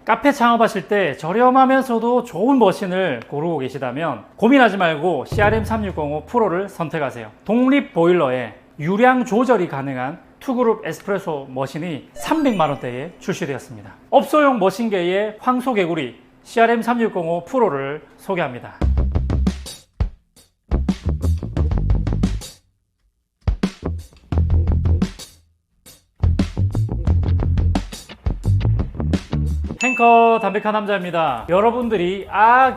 카페 창업하실 때 저렴하면서도 좋은 머신을 고르고 계시다면 고민하지 말고 CRM3605 프로를 선택하세요. 독립 보일러에 유량 조절이 가능한 투그룹 에스프레소 머신이 300만원대에 출시되었습니다. 업소용 머신계의 황소개구리 CRM3605 프로를 소개합니다. 탱커 담백한 남자입니다. 여러분들이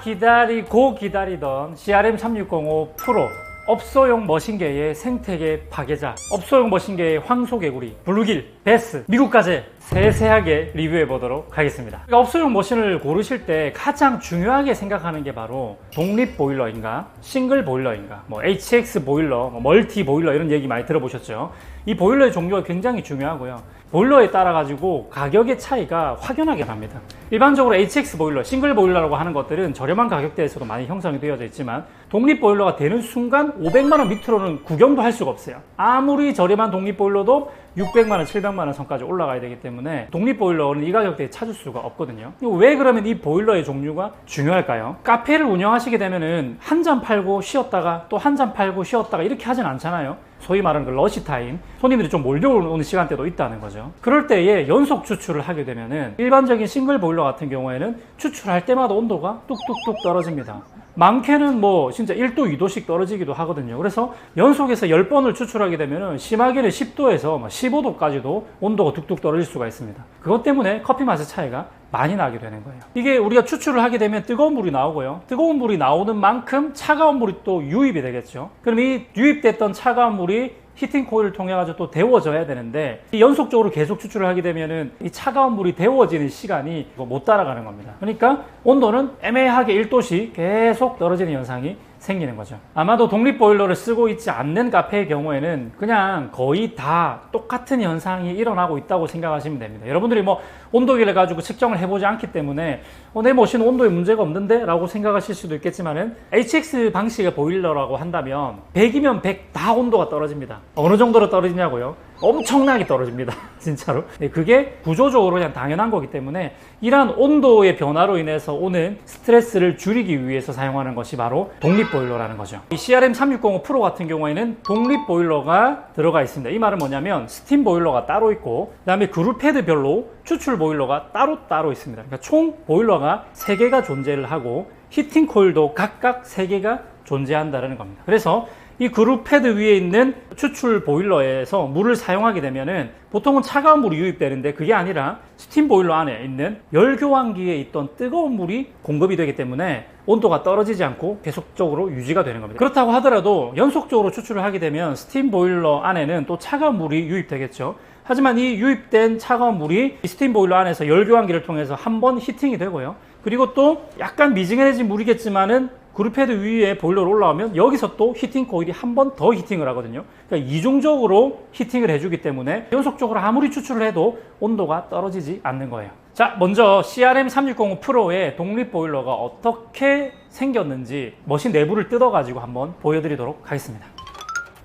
기다리고 기다리던 CRM3605 프로 업소용 머신계의 생태계 파괴자, 업소용 머신계의 황소개구리, 블루길, 베스, 미국가재 세세하게 리뷰해 보도록 하겠습니다. 업소용 머신을 고르실 때 가장 중요하게 생각하는 게 바로 독립 보일러인가, 싱글 보일러인가, HX 보일러, 멀티 보일러 이런 얘기 많이 들어보셨죠? 이 보일러의 종류가 굉장히 중요하고요. 보일러에 따라 가지고 가격의 차이가 확연하게 납니다. 일반적으로 HX 보일러, 싱글 보일러라고 하는 것들은 저렴한 가격대에서도 많이 형성이 되어져 있지만 독립 보일러가 되는 순간 500만원 밑으로는 구경도 할 수가 없어요. 아무리 저렴한 독립 보일러도 600만원, 700만원 선까지 올라가야 되기 때문에 독립 보일러는 이 가격대에 찾을 수가 없거든요. 왜 그러면 이 보일러의 종류가 중요할까요? 카페를 운영하시게 되면은 한 잔 팔고 쉬었다가 또 한 잔 팔고 쉬었다가 이렇게 하진 않잖아요. 소위 말하는 그 러시 타임, 손님들이 좀 몰려오는 시간대도 있다는 거죠. 그럴 때에 연속 추출을 하게 되면은 일반적인 싱글 보일러 같은 경우에는 추출할 때마다 온도가 뚝뚝뚝 떨어집니다. 많게는 진짜 1도, 2도씩 떨어지기도 하거든요. 그래서 연속해서 10번을 추출하게 되면은 심하게는 10도에서 15도까지도 온도가 뚝뚝 떨어질 수가 있습니다. 그것 때문에 커피 맛의 차이가 많이 나게 되는 거예요. 이게 우리가 추출을 하게 되면 뜨거운 물이 나오고요. 뜨거운 물이 나오는 만큼 차가운 물이 또 유입이 되겠죠. 그럼 이 유입됐던 차가운 물이 히팅 코일을 통해 가지고 또 데워져야 되는데 연속적으로 계속 추출을 하게 되면은 이 차가운 물이 데워지는 시간이 못 따라가는 겁니다. 그러니까 온도는 애매하게 1도씩 계속 떨어지는 현상이 생기는 거죠. 아마도 독립 보일러를 쓰고 있지 않는 카페의 경우에는 그냥 거의 다 똑같은 현상이 일어나고 있다고 생각하시면 됩니다. 여러분들이 온도계를 가지고 측정을 해보지 않기 때문에 내 머신은 온도에 문제가 없는데? 라고 생각하실 수도 있겠지만은 HX 방식의 보일러라고 한다면 100이면 100 다 온도가 떨어집니다. 어느 정도로 떨어지냐고요? 엄청나게 떨어집니다. 진짜로. 그게 구조적으로 그냥 당연한 거기 때문에 이러한 온도의 변화로 인해서 오는 스트레스를 줄이기 위해서 사용하는 것이 바로 독립 보일러라는 거죠. 이 CRM360 프로 같은 경우에는 독립 보일러가 들어가 있습니다. 이 말은 뭐냐면 스팀 보일러가 따로 있고 그 다음에 그룹 패드별로 추출 보일러가 따로 있습니다. 그러니까 총 보일러가 3개가 존재를 하고 히팅 코일도 각각 3개가 존재한다는 겁니다. 그래서 이 그룹 패드 위에 있는 추출 보일러에서 물을 사용하게 되면은 보통은 차가운 물이 유입되는데 그게 아니라 스팀 보일러 안에 있는 열 교환기에 있던 뜨거운 물이 공급이 되기 때문에 온도가 떨어지지 않고 계속적으로 유지가 되는 겁니다. 그렇다고 하더라도 연속적으로 추출을 하게 되면 스팀 보일러 안에는 또 차가운 물이 유입되겠죠. 하지만 이 유입된 차가운 물이 이 스팀 보일러 안에서 열 교환기를 통해서 한번 히팅이 되고요. 그리고 또 약간 미지근해진 물이겠지만은 그룹패드 위에 보일러로 올라오면 여기서 또 히팅 코일이 한 번 더 히팅을 하거든요. 그러니까 이중적으로 히팅을 해주기 때문에 연속적으로 아무리 추출을 해도 온도가 떨어지지 않는 거예요. 자, 먼저 CRM360 프로의 독립 보일러가 어떻게 생겼는지 머신 내부를 뜯어가지고 한번 보여드리도록 하겠습니다.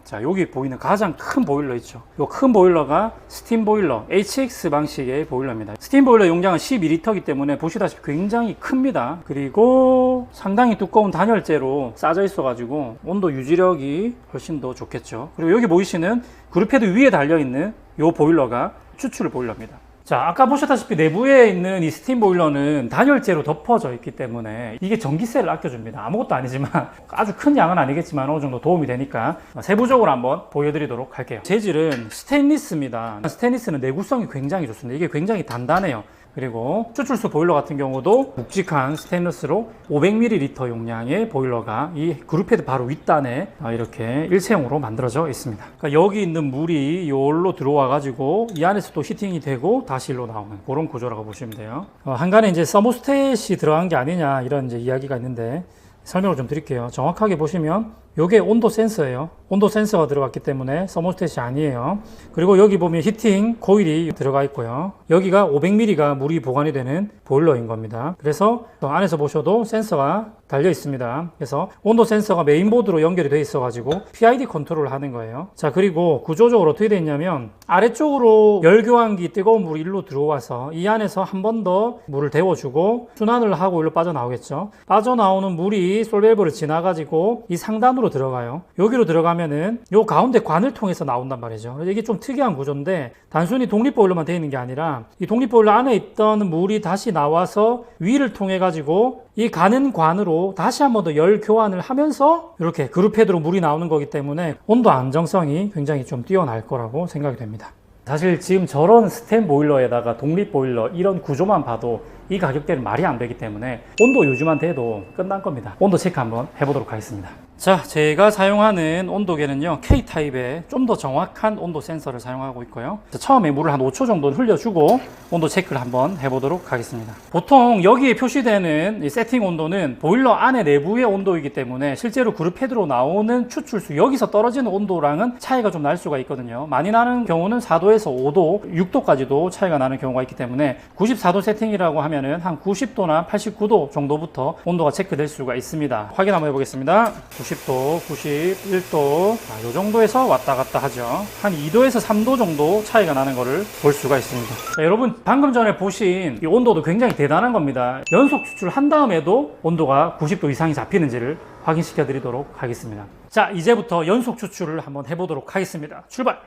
자, 여기 보이는 가장 큰 보일러 있죠. 이 큰 보일러가 스팀 보일러, HX 방식의 보일러입니다. 스팀 보일러 용량은 12L이기 때문에 보시다시피 굉장히 큽니다. 그리고 상당히 두꺼운 단열재로 싸져 있어가지고 온도 유지력이 훨씬 더 좋겠죠. 그리고 여기 보이시는 그룹패드 위에 달려있는 이 보일러가 추출 보일러입니다. 자, 아까 보셨다시피 내부에 있는 이 스팀 보일러는 단열재로 덮어져 있기 때문에 이게 전기세를 아껴줍니다. 아무것도 아니지만 아주 큰 양은 아니겠지만 어느 정도 도움이 되니까 세부적으로 한번 보여드리도록 할게요. 재질은 스테인리스입니다. 스테인리스는 내구성이 굉장히 좋습니다. 이게 굉장히 단단해요. 그리고 추출수 보일러 같은 경우도 묵직한 스테인리스로 500ml 용량의 보일러가 이 그룹패드 바로 윗단에 이렇게 일체형으로 만들어져 있습니다. 그러니까 여기 있는 물이 여기로 들어와 가지고 이 안에서 또 히팅이 되고 다시 일로 나오는 그런 구조라고 보시면 돼요. 한간에 이제 서모스탯이 들어간 게 아니냐 이런 이제 이야기가 있는데 설명을 좀 드릴게요. 정확하게 보시면 요게 온도 센서예요. 온도 센서가 들어갔기 때문에 서모스탯이 아니에요. 그리고 여기 보면 히팅 코일이 들어가 있고요. 여기가 500ml가 물이 보관이 되는 보일러인 겁니다. 그래서 안에서 보셔도 센서가 달려 있습니다. 그래서 온도 센서가 메인보드로 연결이 되어 있어 가지고 PID 컨트롤을 하는 거예요. 자, 그리고 구조적으로 어떻게 되어 있냐면 아래쪽으로 열교환기 뜨거운 물이 일로 들어와서 이 안에서 한 번 더 물을 데워주고 순환을 하고 일로 빠져나오겠죠. 빠져나오는 물이 솔밸브를 지나 가지고 이 상단으로 들어가요. 여기로 들어가면은 요 가운데 관을 통해서 나온단 말이죠. 그래서 이게 좀 특이한 구조인데 단순히 독립보일러만 되어 있는 게 아니라 이 독립보일러 안에 있던 물이 다시 나와서 위를 통해 가지고 이 가는 관으로 다시 한 번 더 열 교환을 하면서 이렇게 그룹헤드로 물이 나오는 거기 때문에 온도 안정성이 굉장히 좀 뛰어날 거라고 생각이 됩니다. 사실 지금 저런 스텐 보일러에다가 독립 보일러 이런 구조만 봐도 이 가격대는 말이 안 되기 때문에 온도 유지만 돼도 끝난 겁니다. 온도 체크 한번 해보도록 하겠습니다. 자, 제가 사용하는 온도계는요, K타입의 좀 더 정확한 온도 센서를 사용하고 있고요. 처음에 물을 한 5초 정도 흘려주고 온도 체크를 한번 해보도록 하겠습니다. 보통 여기에 표시되는 이 세팅 온도는 보일러 안에 내부의 온도이기 때문에 실제로 그룹헤드로 나오는 추출수, 여기서 떨어지는 온도랑은 차이가 좀 날 수가 있거든요. 많이 나는 경우는 4도에서 5도, 6도까지도 차이가 나는 경우가 있기 때문에 94도 세팅이라고 하면은 한 90도나 89도 정도부터 온도가 체크될 수가 있습니다. 확인 한번 해보겠습니다. 90도, 91도, 이 정도에서 왔다 갔다 하죠. 한 2도에서 3도 정도 차이가 나는 것을 볼 수가 있습니다. 자, 여러분 방금 전에 보신 이 온도도 굉장히 대단한 겁니다. 연속 추출한 다음에도 온도가 90도 이상이 잡히는지를 확인시켜 드리도록 하겠습니다. 자, 이제부터 연속 추출을 한번 해보도록 하겠습니다. 출발!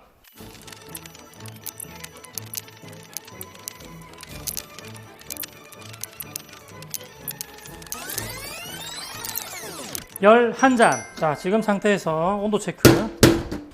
열 한 잔. 자, 지금 상태에서 온도 체크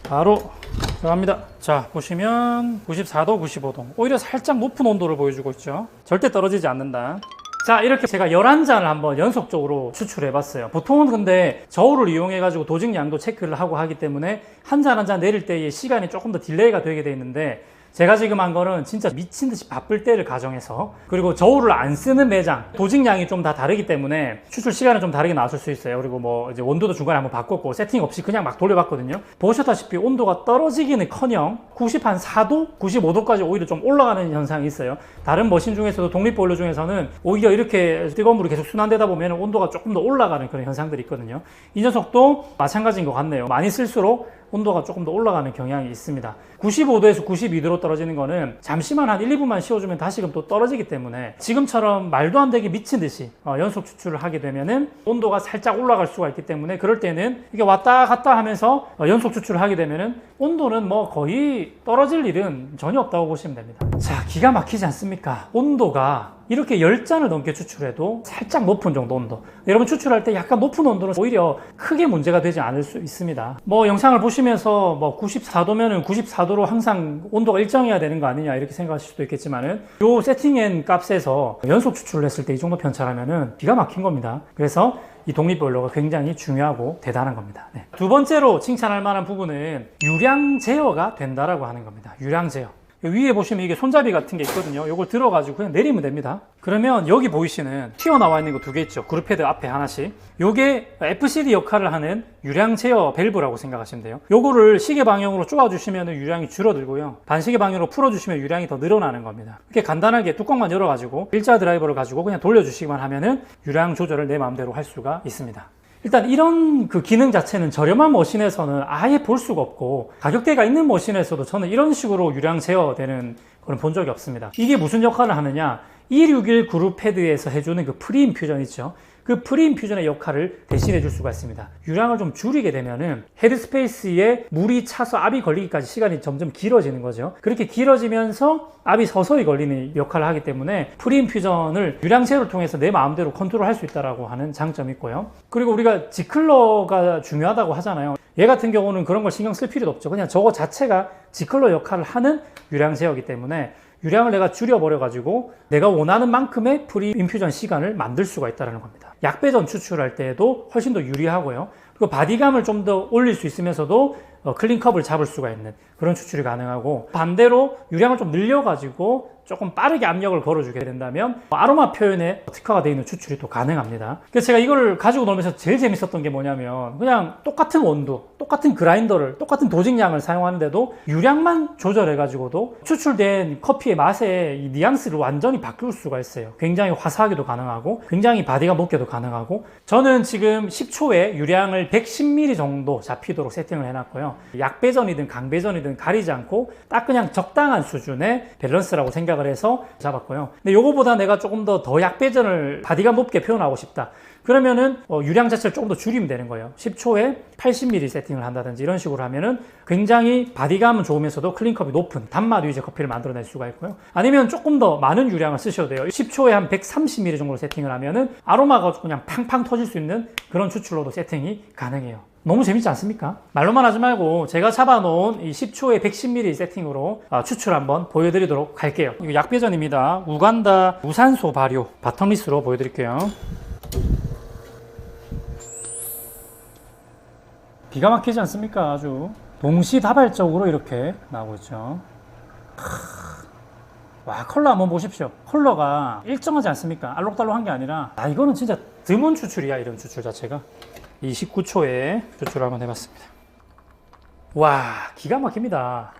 바로 들어갑니다. 자, 보시면 94도, 95도. 오히려 살짝 높은 온도를 보여주고 있죠. 절대 떨어지지 않는다. 자, 이렇게 제가 11잔을 한번 연속적으로 추출해 봤어요. 보통은 근데 저울을 이용해 가지고 도직 양도 체크를 하고 하기 때문에 한 잔 한 잔 내릴 때의 시간이 조금 더 딜레이가 되게 돼 있는데, 제가 지금 한 거는 진짜 미친 듯이 바쁠 때를 가정해서, 그리고 저울을 안 쓰는 매장, 도직량이 좀 다 다르기 때문에 추출 시간은 좀 다르게 나왔을 수 있어요. 그리고 뭐 이제 온도도 중간에 한번 바꿨고 세팅 없이 그냥 막 돌려봤거든요. 보셨다시피 온도가 떨어지기는 커녕 94도, 95도까지 오히려 좀 올라가는 현상이 있어요. 다른 머신 중에서도 독립보일러 중에서는 오히려 이렇게 뜨거운 물이 계속 순환되다 보면 온도가 조금 더 올라가는 그런 현상들이 있거든요. 이 녀석도 마찬가지인 것 같네요. 많이 쓸수록 온도가 조금 더 올라가는 경향이 있습니다. 95도에서 92도로 떨어지는 거는 잠시만 한 1, 2분만 씌워주면 다시금 또 떨어지기 때문에 지금처럼 말도 안 되게 미친 듯이 연속 추출을 하게 되면은 온도가 살짝 올라갈 수가 있기 때문에, 그럴 때는 이게 왔다 갔다 하면서 연속 추출을 하게 되면은 온도는 뭐 거의 떨어질 일은 전혀 없다고 보시면 됩니다. 자, 기가 막히지 않습니까? 온도가 이렇게 10잔을 넘게 추출해도 살짝 높은 정도 온도, 여러분 추출할 때 약간 높은 온도는 오히려 크게 문제가 되지 않을 수 있습니다. 뭐 영상을 보시면서 뭐 94도면은 94도로 항상 온도가 일정해야 되는 거 아니냐 이렇게 생각하실 수도 있겠지만은, 요 세팅엔 값에서 연속 추출을 했을 때 이 정도 편차라면은 기가 막힌 겁니다. 그래서 이 독립보일러가 굉장히 중요하고 대단한 겁니다. 네. 두 번째로 칭찬할 만한 부분은 유량 제어가 된다라고 하는 겁니다. 유량 제어. 위에 보시면 이게 손잡이 같은 게 있거든요. 이걸 들어가지고 그냥 내리면 됩니다. 그러면 여기 보이시는 튀어나와 있는 거 두 개 있죠. 그룹헤드 앞에 하나씩. 요게 FCD 역할을 하는 유량 제어 밸브라고 생각하시면 돼요. 요거를 시계 방향으로 쪼아주시면 유량이 줄어들고요. 반시계 방향으로 풀어주시면 유량이 더 늘어나는 겁니다. 이렇게 간단하게 뚜껑만 열어가지고 일자 드라이버를 가지고 그냥 돌려주시기만 하면은 유량 조절을 내 마음대로 할 수가 있습니다. 일단 이런 그 기능 자체는 저렴한 머신에서는 아예 볼 수가 없고, 가격대가 있는 머신에서도 저는 이런 식으로 유량 제어되는 그런 본 적이 없습니다. 이게 무슨 역할을 하느냐, 261 그룹 패드에서 해주는 그 프리인퓨전 있죠. 그 프리인퓨전의 역할을 대신해 줄 수가 있습니다. 유량을 좀 줄이게 되면은 헤드스페이스에 물이 차서 압이 걸리기까지 시간이 점점 길어지는 거죠. 그렇게 길어지면서 압이 서서히 걸리는 역할을 하기 때문에 프리인퓨전을 유량 제어를 통해서 내 마음대로 컨트롤할 수 있다고 하는 장점이 있고요. 그리고 우리가 지클러가 중요하다고 하잖아요. 얘 같은 경우는 그런 걸 신경 쓸 필요도 없죠. 그냥 저거 자체가 지클러 역할을 하는 유량 제어이기 때문에 유량을 내가 줄여버려 가지고 내가 원하는 만큼의 프리인퓨전 시간을 만들 수가 있다는 겁니다. 약배전 추출할 때에도 훨씬 더 유리하고요. 그리고 바디감을 좀 더 올릴 수 있으면서도 클린컵을 잡을 수가 있는 그런 추출이 가능하고, 반대로 유량을 좀 늘려가지고 조금 빠르게 압력을 걸어주게 된다면 아로마 표현에 특화가 되어 있는 추출이 또 가능합니다. 그래서 제가 이걸 가지고 놀면서 제일 재밌었던 게 뭐냐면 그냥 똑같은 원두, 똑같은 그라인더를, 똑같은 도직량을 사용하는데도 유량만 조절해가지고도 추출된 커피의 맛의 이 뉘앙스를 완전히 바꿀 수가 있어요. 굉장히 화사하게도 가능하고 굉장히 바디가 높게도 가능하고, 저는 지금 10초에 유량을 110ml 정도 잡히도록 세팅을 해놨고요. 약배전이든 강배전이든 가리지 않고 딱 그냥 적당한 수준의 밸런스라고 생각을 해서 잡았고요. 근데 요거보다 내가 조금 더 약배전을 바디가 높게 표현하고 싶다, 그러면은 유량 자체를 조금 더 줄이면 되는 거예요. 10초에 80ml 세팅을 한다든지 이런 식으로 하면은 굉장히 바디감은 좋으면서도 클린컵이 높은 단맛 위주의 커피를 만들어낼 수가 있고요. 아니면 조금 더 많은 유량을 쓰셔도 돼요. 10초에 한 130ml 정도로 세팅을 하면은 아로마가 그냥 팡팡 터질 수 있는 그런 추출로도 세팅이 가능해요. 너무 재밌지 않습니까? 말로만 하지 말고 제가 잡아놓은 이 10초에 110ml 세팅으로 추출 한번 보여드리도록 할게요. 이거 약배전입니다. 우간다 무산소 발효 바텀리스로 보여드릴게요. 기가 막히지 않습니까? 아주 동시다발적으로 이렇게 나오고 있죠. 와, 컬러 한번 보십시오. 컬러가 일정하지 않습니까? 알록달록한 게 아니라 이거는 진짜 드문 추출이야. 이런 추출 자체가. 29초에 추출을 한번 해봤습니다. 와, 기가 막힙니다.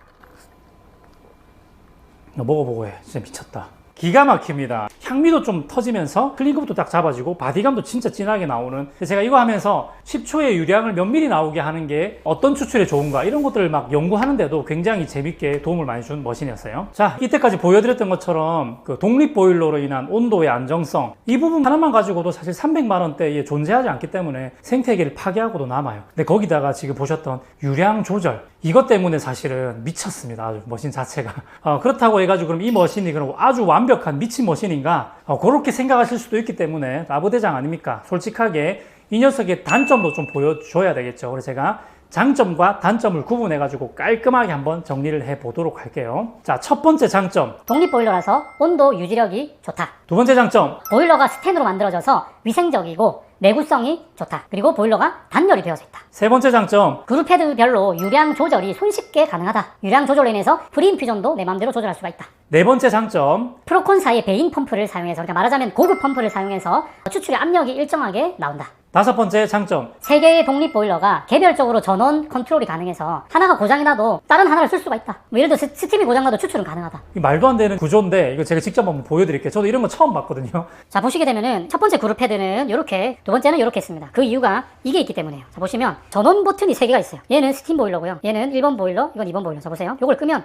먹어보고 해. 진짜 미쳤다. 기가 막힙니다. 향미도 좀 터지면서 클린컵도 딱 잡아지고 바디감도 진짜 진하게 나오는. 제가 이거 하면서 10초의 유량을 몇 미리 나오게 하는 게 어떤 추출에 좋은가 이런 것들을 막 연구하는데도 굉장히 재밌게 도움을 많이 준 머신이었어요. 자, 이때까지 보여드렸던 것처럼 그 독립 보일러로 인한 온도의 안정성, 이 부분 하나만 가지고도 사실 300만 원대에 존재하지 않기 때문에 생태계를 파괴하고도 남아요. 근데 거기다가 지금 보셨던 유량 조절, 이것 때문에 사실은 미쳤습니다. 아주 머신 자체가. 그렇다고 해가지고 그럼 이 머신이 그럼 아주 완벽한 미친 머신인가? 그렇게 생각하실 수도 있기 때문에 나부대장 아닙니까? 솔직하게 이 녀석의 단점도 좀 보여줘야 되겠죠. 그래서 제가 장점과 단점을 구분해가지고 깔끔하게 한번 정리를 해보도록 할게요. 자, 첫 번째 장점. 독립 보일러라서 온도 유지력이 좋다. 두 번째 장점. 보일러가 스텐으로 만들어져서 위생적이고 내구성이 좋다. 그리고 보일러가 단열이 되어져 있다. 세 번째 장점. 그룹헤드별로 유량 조절이 손쉽게 가능하다. 유량 조절로 인해서 프리인퓨전도 내 마음대로 조절할 수가 있다. 네 번째 장점. 프로콘사의 베인 펌프를 사용해서, 그러니까 말하자면 고급 펌프를 사용해서 추출의 압력이 일정하게 나온다. 다섯 번째 장점. 3개의 독립 보일러가 개별적으로 전원 컨트롤이 가능해서 하나가 고장이 나도 다른 하나를 쓸 수가 있다. 뭐 예를 들어 스팀이 고장나도 추출은 가능하다. 말도 안 되는 구조인데 이거 제가 직접 한번 보여드릴게요. 저도 이런 거 처음 봤거든요. 자, 보시게 되면은 첫 번째 그룹 헤드는 이렇게, 두 번째는 이렇게 있습니다. 그 이유가 이게 있기 때문에요. 자, 보시면 전원 버튼이 3개가 있어요. 얘는 스팀 보일러고요. 얘는 1번 보일러, 이건 2번 보일러. 자, 보세요. 요걸 끄면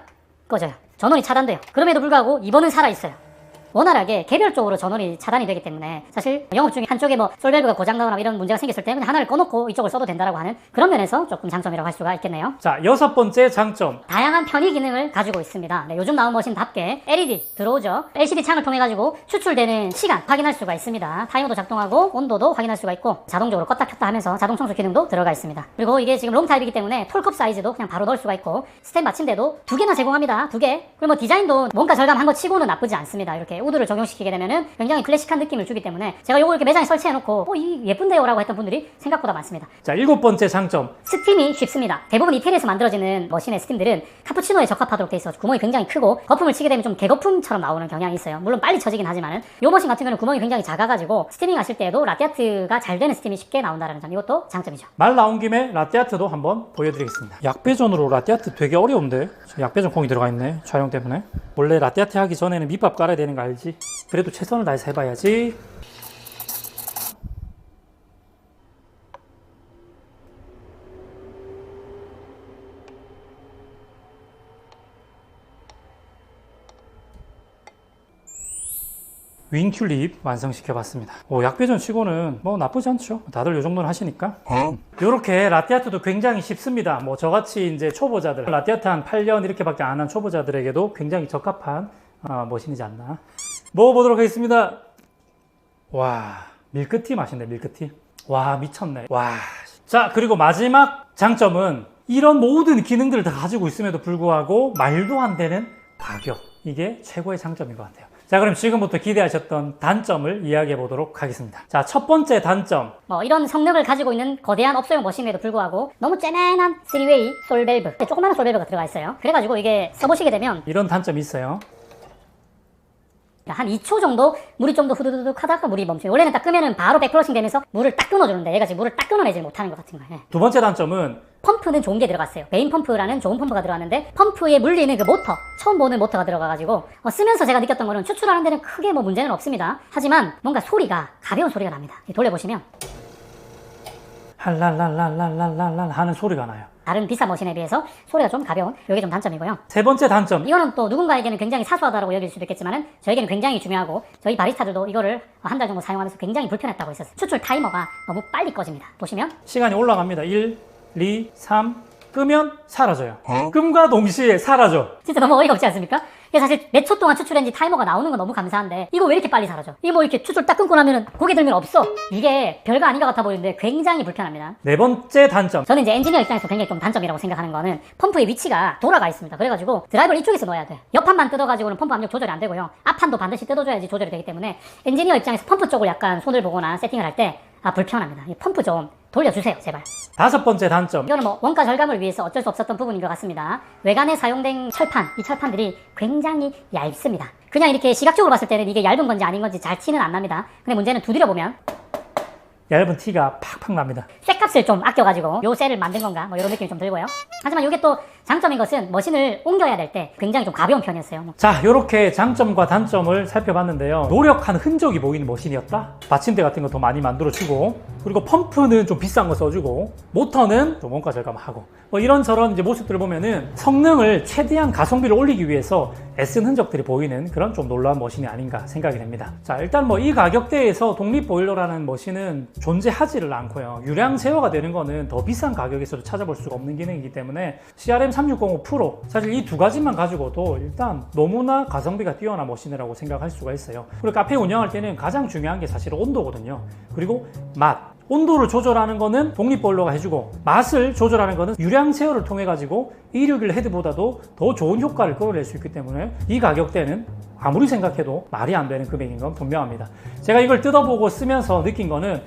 꺼져요. 전원이 차단돼요. 그럼에도 불구하고 2번은 살아있어요. 원활하게 개별적으로 전원이 차단이 되기 때문에 사실 영업 중에 한쪽에 뭐 솔밸브가 고장나거나 이런 문제가 생겼을 때 그냥 하나를 꺼놓고 이쪽을 써도 된다라고 하는 그런 면에서 조금 장점이라고 할 수가 있겠네요. 자, 여섯 번째 장점. 다양한 편의 기능을 가지고 있습니다. 네, 요즘 나온 머신답게 LED 들어오죠. LCD 창을 통해 가지고 추출되는 시간 확인할 수가 있습니다. 타이머도 작동하고 온도도 확인할 수가 있고 자동적으로 껐다 켰다 하면서 자동 청소 기능도 들어가 있습니다. 그리고 이게 지금 롱 타입이기 때문에 톨컵 사이즈도 그냥 바로 넣을 수가 있고 스텐 받침대도 2개나 제공합니다. 2개. 그리고 뭐 디자인도 원가 절감한 거 치고는 나쁘지 않습니다. 이렇게 우드를 적용시키게 되면은 굉장히 클래식한 느낌을 주기 때문에 제가 요거 이렇게 매장에 설치해놓고 이 예쁜데요 라고 했던 분들이 생각보다 많습니다. 자, 일곱 번째 장점. 스팀이 쉽습니다. 대부분 이태리에서 만들어지는 머신의 스팀들은 카푸치노에 적합하도록 돼 있어 구멍이 굉장히 크고 거품을 치게 되면 좀 개거품처럼 나오는 경향이 있어요. 물론 빨리 쳐지긴 하지만은 요 머신 같은 경우는 구멍이 굉장히 작아가지고 스티밍 하실 때에도 라떼아트가 잘 되는 스팀이 쉽게 나온다는 점, 이것도 장점이죠. 말 나온 김에 라떼아트도 한번 보여드리겠습니다. 약배전으로 라떼아트 되게 어려운데. 약배전 콩이 들어가 있네, 촬영 때문에. 원래 라떼아트 하기 전에는 밑밥 깔아야 되는 거 알지? 그래도 최선을 다해서 해봐야지. 윙튤립 완성시켜봤습니다. 약배전 치고는 뭐 나쁘지 않죠. 다들 요 정도는 하시니까. 요렇게 라떼아트도 굉장히 쉽습니다. 뭐 저같이 이제 초보자들, 라떼아트 한 8년 이렇게밖에 안 한 초보자들에게도 굉장히 적합한 머신이지 않나. 먹어보도록 하겠습니다. 와, 밀크티 맛있네. 밀크티. 와, 미쳤네. 와. 자, 그리고 마지막 장점은 이런 모든 기능들을 다 가지고 있음에도 불구하고 말도 안 되는 가격. 이게 최고의 장점인 것 같아요. 자, 그럼 지금부터 기대하셨던 단점을 이야기해 보도록 하겠습니다. 자, 첫 번째 단점. 뭐 이런 성능을 가지고 있는 거대한 업소용 머신에도 불구하고 너무 째맨한 3웨이 솔밸브, 조그마한 솔밸브가 들어가 있어요. 그래가지고 이게 써보시게 되면 이런 단점이 있어요. 한 2초 정도 물이 좀 더 후두둑 하다가 물이 멈춰요. 원래는 딱 끄면은 바로 백플러싱 되면서 물을 딱 끊어주는데 얘가 지금 물을 딱 끊어내질 못하는 것 같은 거예요. 두 번째 단점은 펌프는 좋은 게 들어갔어요. 메인 펌프라는 좋은 펌프가 들어갔는데 펌프에 물리는 그 모터, 처음 보는 모터가 들어가가지고 쓰면서 제가 느꼈던 거는 추출하는 데는 크게 뭐 문제는 없습니다. 하지만 뭔가 소리가 가벼운 소리가 납니다. 돌려보시면 할랄랄랄랄랄랄 하는 소리가 나요. 다른 비싼 머신에 비해서 소리가 좀 가벼운, 이게 좀 단점이고요. 세 번째 단점, 이거는 또 누군가에게는 굉장히 사소하다고 여길 수도 있겠지만은 저에게는 굉장히 중요하고 저희 바리스타들도 이거를 한 달 정도 사용하면서 굉장히 불편했다고 했었어요. 추출 타이머가 너무 빨리 꺼집니다. 보시면 시간이 올라갑니다. 1, 2, 3 끄면 사라져요. 끔과 동시에 사라져. 진짜 너무 어이가 없지 않습니까? 이게 사실 몇 초 동안 추출했는지 타이머가 나오는 건 너무 감사한데 이거 왜 이렇게 빨리 사라져? 이거 뭐 이렇게 추출 딱 끊고 나면은 고개 들면 없어. 이게 별거 아닌 것 같아 보이는데 굉장히 불편합니다. 네 번째 단점, 저는 이제 엔지니어 입장에서 굉장히 좀 단점이라고 생각하는 거는 펌프의 위치가 돌아가 있습니다. 그래가지고 드라이버를 이쪽에서 넣어야 돼. 옆판만 뜯어가지고는 펌프 압력 조절이 안 되고요. 앞판도 반드시 뜯어줘야지 조절이 되기 때문에 엔지니어 입장에서 펌프 쪽을 약간 손을 보거나 세팅을 할 때 불편합니다. 이 펌프 좀 돌려주세요, 제발. 다섯 번째 단점, 이거는 뭐 원가 절감을 위해서 어쩔 수 없었던 부분인 것 같습니다. 외관에 사용된 철판, 이 철판들이 굉장히 얇습니다. 그냥 이렇게 시각적으로 봤을 때는 이게 얇은 건지 아닌 건지 잘 티는 안 납니다. 근데 문제는 두드려 보면 얇은 티가 팍팍 납니다. 쇠값을 좀 아껴가지고 요 쇠를 만든 건가 뭐 이런 느낌이 좀 들고요. 하지만 이게 또 장점인 것은 머신을 옮겨야 될 때 굉장히 좀 가벼운 편이었어요. 자, 이렇게 장점과 단점을 살펴봤는데요. 노력한 흔적이 보이는 머신이었다. 받침대 같은 거 더 많이 만들어주고, 그리고 펌프는 좀 비싼 거 써주고, 모터는 좀 원가 절감하고, 뭐 이런저런 이제 모습들을 보면은 성능을 최대한 가성비를 올리기 위해서 애쓴 흔적들이 보이는 그런 좀 놀라운 머신이 아닌가 생각이 됩니다. 자, 일단 뭐 이 가격대에서 독립 보일러라는 머신은 존재하지를 않고요. 유량 제어가 되는 거는 더 비싼 가격에서도 찾아볼 수가 없는 기능이기 때문에 CRM 3605 프로, 사실 이 두 가지만 가지고도 일단 너무나 가성비가 뛰어난 머신이라고 생각할 수가 있어요. 그리고 카페 운영할 때는 가장 중요한 게 사실 온도거든요. 그리고 맛. 온도를 조절하는 거는 독립보일러가 해주고, 맛을 조절하는 거는 유량 제어를 통해 가지고 261 헤드보다도 더 좋은 효과를 끌어낼 수 있기 때문에 이 가격대는 아무리 생각해도 말이 안 되는 금액인 건 분명합니다. 제가 이걸 뜯어보고 쓰면서 느낀 거는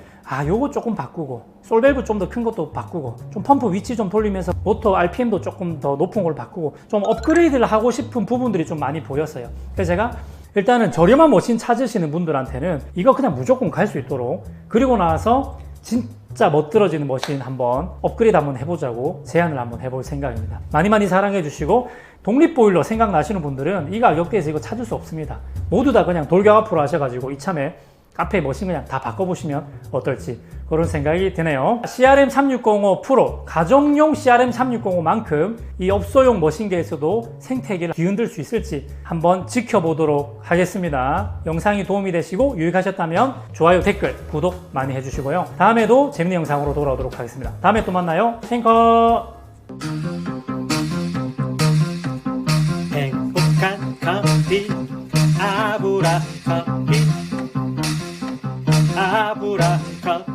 요거 조금 바꾸고, 솔밸브 좀 더 큰 것도 바꾸고, 좀 펌프 위치 좀 돌리면서 모터 RPM도 조금 더 높은 걸 바꾸고, 좀 업그레이드를 하고 싶은 부분들이 좀 많이 보였어요. 그래서 제가 일단은 저렴한 머신 찾으시는 분들한테는 이거 그냥 무조건 갈 수 있도록, 그리고 나서 진짜 멋들어지는 머신 한번 업그레이드 한번 해보자고 제안을 한번 해볼 생각입니다. 많이 사랑해 주시고, 독립보일러 생각나시는 분들은 이 가격대에서 이거 찾을 수 없습니다. 모두 다 그냥 돌격 앞으로 하셔가지고 이참에 카페 머신 그냥 다 바꿔보시면 어떨지 그런 생각이 드네요. CRM 3605 프로, 가정용 CRM 3605만큼 이 업소용 머신계에서도 생태계를 뒤흔들 수 있을지 한번 지켜보도록 하겠습니다. 영상이 도움이 되시고 유익하셨다면 좋아요, 댓글, 구독 많이 해주시고요. 다음에도 재밌는 영상으로 돌아오도록 하겠습니다. 다음에 또 만나요. 탱커. 행복한 커피 아브라 커피 아브라 커피